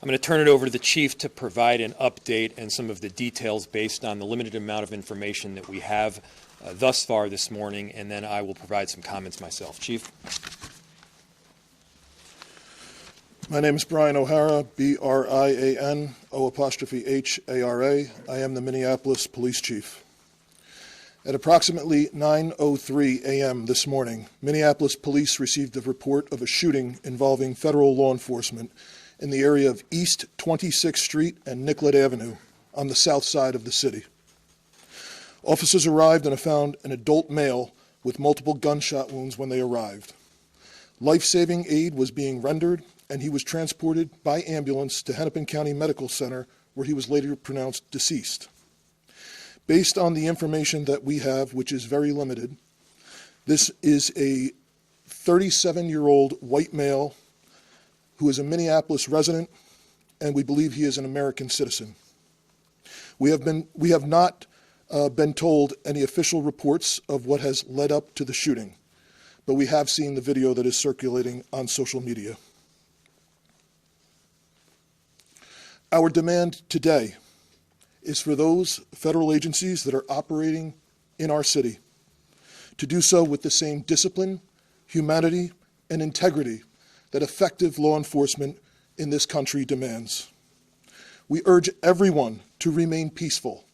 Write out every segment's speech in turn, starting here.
I'm going to turn it over to the Chief to provide an update and some of the details based on the limited amount of information that we have thus far this morning, and then I will provide some comments myself. Chief. My name is Brian O'Hara, B-R-I-A-N, O''H-A-R-A. I am the Minneapolis Police Chief. At approximately 9:03 a.m. this morning, Minneapolis Police received a report of a shooting involving federal law enforcement in the area of East 26th Street and Nicollet Avenue on the south side of the city. Officers arrived and found an adult male with multiple gunshot wounds when they arrived. Life-saving aid was being rendered, and he was transported by ambulance to Hennepin County Medical Center, where he was later pronounced deceased. Based on the information that we have, which is very limited, this is a 37-year-old white male who is a Minneapolis resident, and we believe he is an American citizen. We have not been told any official reports of what has led up to the shooting, but we have seen the video that is circulating on social media. Our demand today is for those federal agencies that are operating in our city to do so with the same discipline, humanity, and integrity that effective law enforcement in this country demands. We urge everyone to remain peaceful.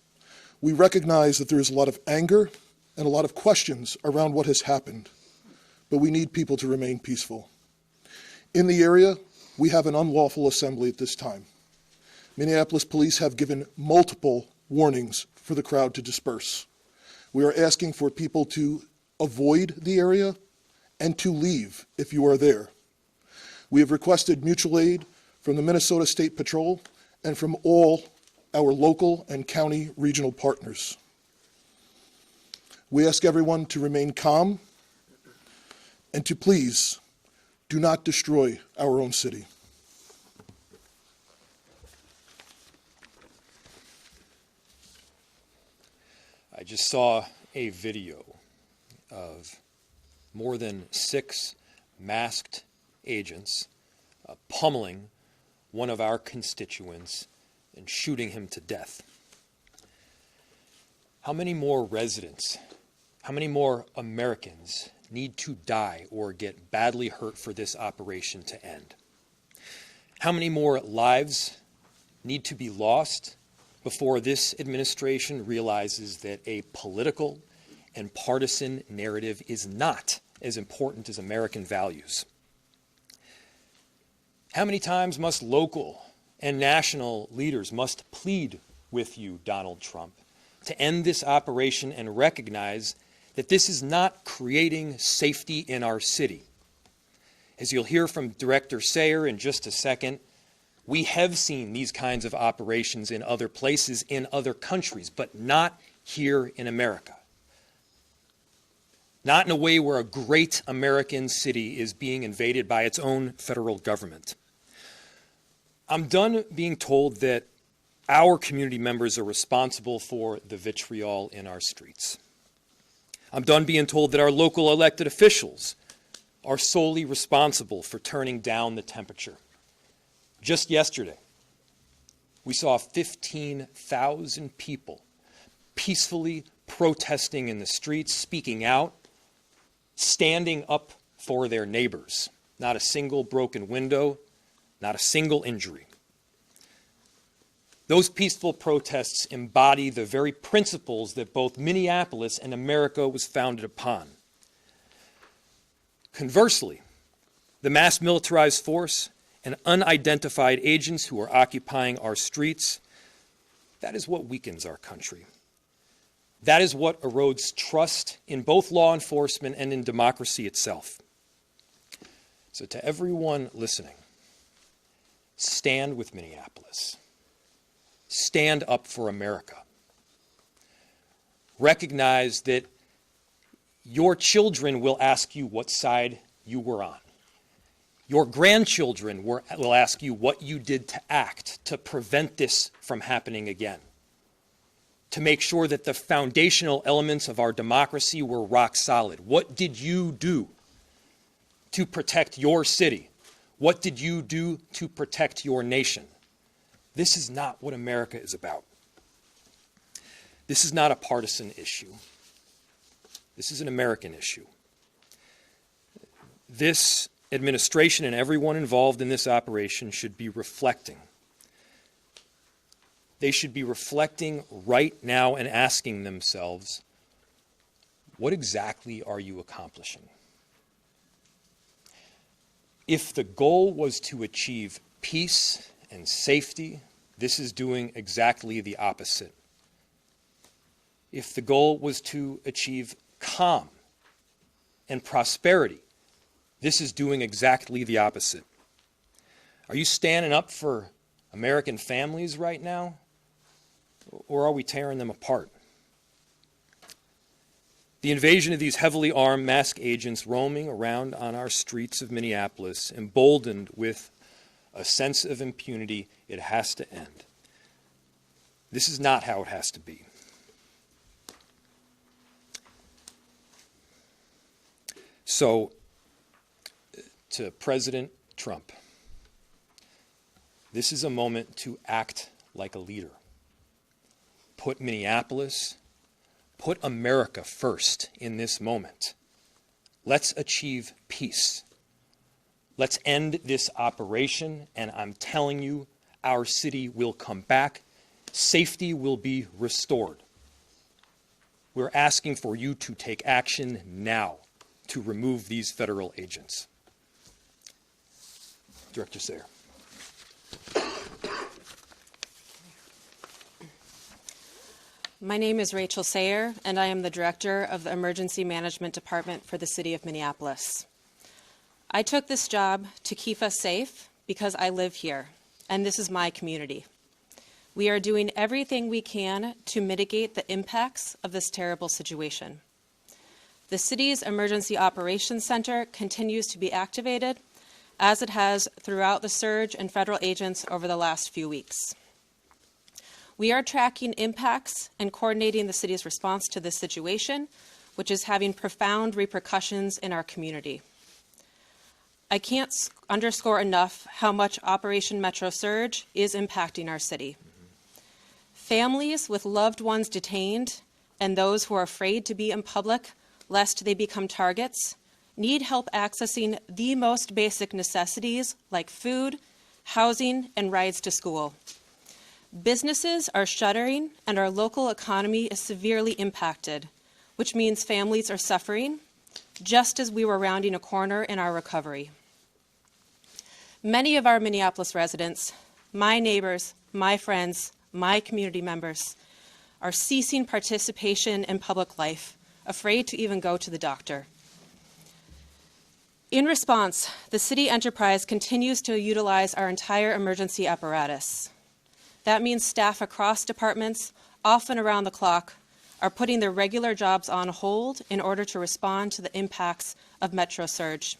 We recognize that there is a lot of anger and a lot of questions around what has happened, but we need people to remain peaceful. In the area, we have an unlawful assembly at this time. Minneapolis police have given multiple warnings for the crowd to disperse. We are asking for people to avoid the area and to leave if you are there. We have requested mutual aid from the Minnesota State Patrol and from all our local and county regional partners. We ask everyone to remain calm and to please do not destroy our own city. I just saw a video of more than 6 masked agents pummeling one of our constituents and shooting him to death. How many more residents, how many more Americans need to die or get badly hurt for this operation to end? How many more lives need to be lost before this administration realizes that a political and partisan narrative is not as important as American values? How many times must local and national leaders must plead with you, Donald Trump, to end this operation and recognize that this is not creating safety in our city? As you'll hear from Director Sayer in just a second, we have seen these kinds of operations in other places, in other countries, but not here in America. Not in a way where a great American city is being invaded by its own federal government. I'm done being told that our community members are responsible for the vitriol in our streets. I'm done being told that our local elected officials are solely responsible for turning down the temperature. Just yesterday, we saw 15,000 people peacefully protesting in the streets, speaking out, standing up for their neighbors. Not a single broken window, not a single injury. Those peaceful protests embody the very principles that both Minneapolis and America was founded upon. Conversely, the mass militarized force and unidentified agents who are occupying our streets, that is what weakens our country. That is what erodes trust in both law enforcement and in democracy itself. So to everyone listening, stand with Minneapolis. Stand up for America. Recognize that your children will ask you what side you were on. Your grandchildren will ask you what you did to act to prevent this from happening again, to make sure that the foundational elements of our democracy were rock solid. What did you do to protect your city? What did you do to protect your nation? This is not what America is about. This is not a partisan issue. This is an American issue. This administration and everyone involved in this operation should be reflecting. They should be reflecting right now and asking themselves, what exactly are you accomplishing? If the goal was to achieve peace and safety, this is doing exactly the opposite. If the goal was to achieve calm and prosperity, this is doing exactly the opposite. Are you standing up for American families right now, or are we tearing them apart? The invasion of these heavily armed masked agents roaming around on our streets of Minneapolis, emboldened with a sense of impunity, it has to end. This is not how it has to be. So, to President Trump, this is a moment to act like a leader. Put Minneapolis, put America first in this moment. Let's achieve peace. Let's end this operation, and I'm telling you, our city will come back. Safety will be restored. We're asking for you to take action now to remove these federal agents. Director Sayer. My name is Rachel Sayer, and I am the Director of the Emergency Management Department for the City of Minneapolis. I took this job to keep us safe because I live here, and this is my community. We are doing everything we can to mitigate the impacts of this terrible situation. The city's Emergency Operations Center continues to be activated, as it has throughout the surge in federal agents over the last few weeks. We are tracking impacts and coordinating the city's response to this situation, which is having profound repercussions in our community. I can't underscore enough how much Operation Metro Surge is impacting our city. Families with loved ones detained and those who are afraid to be in public lest they become targets need help accessing the most basic necessities like food, housing, and rides to school. Businesses are shuttering and our local economy is severely impacted, which means families are suffering, just as we were rounding a corner in our recovery. Many of our Minneapolis residents, my neighbors, my friends, my community members, are ceasing participation in public life, afraid to even go to the doctor. In response, the city enterprise continues to utilize our entire emergency apparatus. That means staff across departments, often around the clock, are putting their regular jobs on hold in order to respond to the impacts of Metro Surge.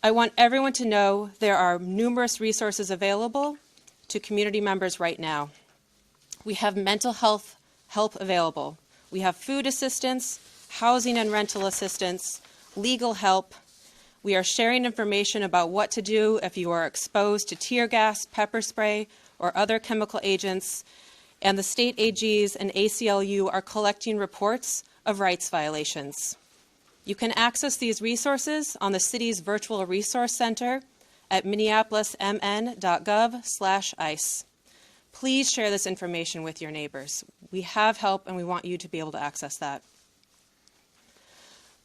I want everyone to know there are numerous resources available to community members right now. We have mental health help available. We have food assistance, housing and rental assistance, legal help. We are sharing information about what to do if you are exposed to tear gas, pepper spray, or other chemical agents, and the state AGs and ACLU are collecting reports of rights violations. You can access these resources on the city's virtual resource center at minneapolismn.gov/ICE. Please share this information with your neighbors. We have help and we want you to be able to access that.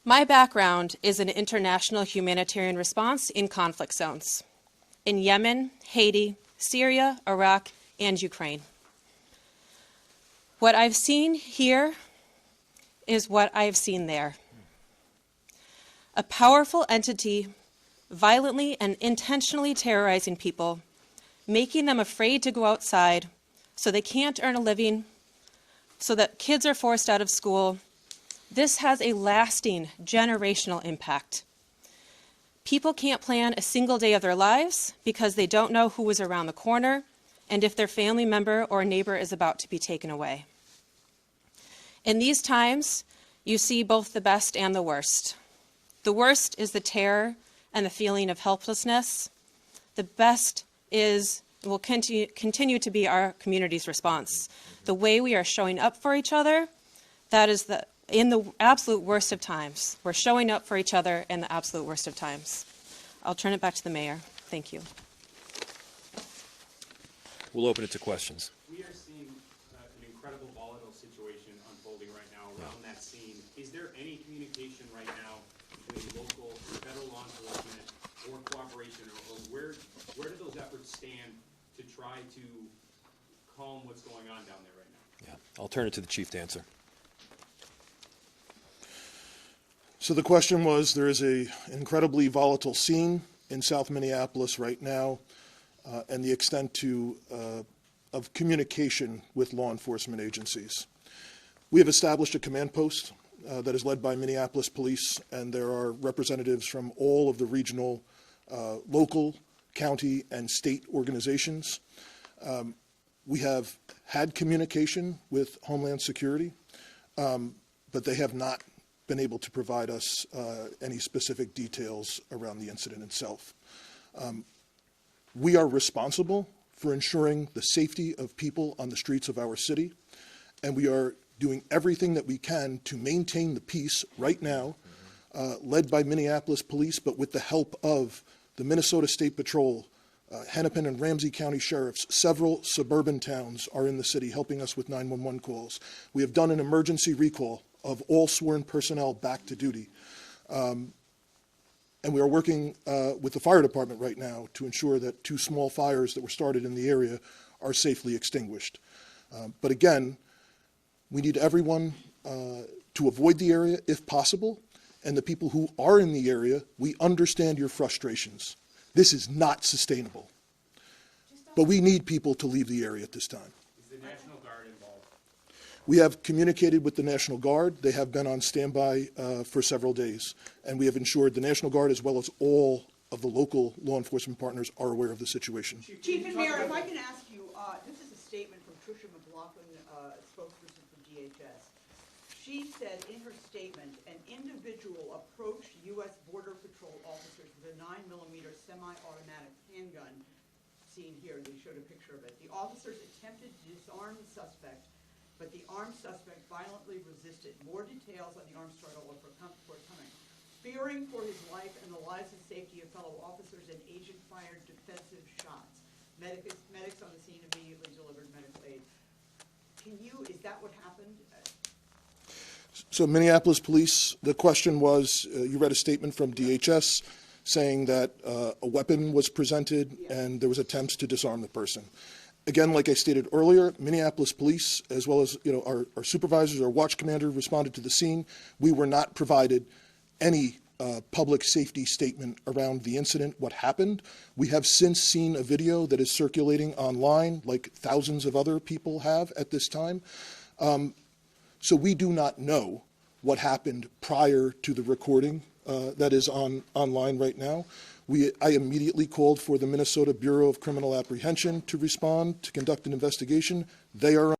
My background is in international humanitarian response in conflict zones in Yemen, Haiti, Syria, Iraq, and Ukraine. What I've seen here is what I've seen there. A powerful entity violently and intentionally terrorizing people, making them afraid to go outside so they can't earn a living, so that kids are forced out of school. This has a lasting generational impact. People can't plan a single day of their lives because they don't know who is around the corner and if their family member or neighbor is about to be taken away. In these times, you see both the best and the worst. The worst is the terror and the feeling of helplessness. The best is will continue to be our community's response. The way we are showing up for each other, that is in the absolute worst of times. We're showing up for each other in the absolute worst of times. I'll turn it back to the mayor. Thank you. We'll open it to questions. We are seeing an incredible volatile situation unfolding right now around that scene. Is there any communication right now between local and federal law enforcement or cooperation, or where do those efforts stand to try to calm what's going on down there right now? Yeah, I'll turn it to the chief to answer. So the question was, there is an incredibly volatile scene in South Minneapolis right now, and the extent of communication with law enforcement agencies. We have established a command post that is led by Minneapolis Police, and there are representatives from all of the regional, local, county, and state organizations. We have had communication with Homeland Security, but they have not been able to provide us any specific details around the incident itself. We are responsible for ensuring the safety of people on the streets of our city, and we are doing everything that we can to maintain the peace right now, led by Minneapolis Police, but with the help of the Minnesota State Patrol, Hennepin and Ramsey County Sheriffs. Several suburban towns are in the city helping us with 911 calls. We have done an emergency recall of all sworn personnel back to duty. And we are working with the fire department right now to ensure that 2 small fires that were started in the area are safely extinguished. But again, we need everyone to avoid the area if possible. And the people who are in the area, we understand your frustrations. This is not sustainable. But we need people to leave the area at this time. Is the National Guard involved? We have communicated with the National Guard. They have been on standby for several days. And we have ensured the National Guard, as well as all of the local law enforcement partners, are aware of the situation. Chief and Mayor, if I can ask you, this is a statement from Tricia McLaughlin, spokesperson for DHS. She said in her statement, an individual approached U.S. Border Patrol officers with a 9mm semi-automatic handgun. Seen here, they showed a picture of it. The officers attempted to disarm the suspect, but the armed suspect violently resisted. More details on the armed struggle are forthcoming. Fearing for his life and the lives and safety of fellow officers, an agent fired defensive shots. Medics on the scene immediately delivered medical aid. Is that what happened? So Minneapolis Police, the question was, you read a statement from DHS saying that a weapon was presented and there was attempts to disarm the person. Again, like I stated earlier, Minneapolis Police, as well as our supervisors, our watch commander, responded to the scene. We were not provided any public safety statement around the incident, what happened. We have since seen a video that is circulating online, like thousands of other people have at this time. So we do not know what happened prior to the recording that is online right now. I immediately called for the Minnesota Bureau of Criminal Apprehension to respond, to conduct an investigation. They are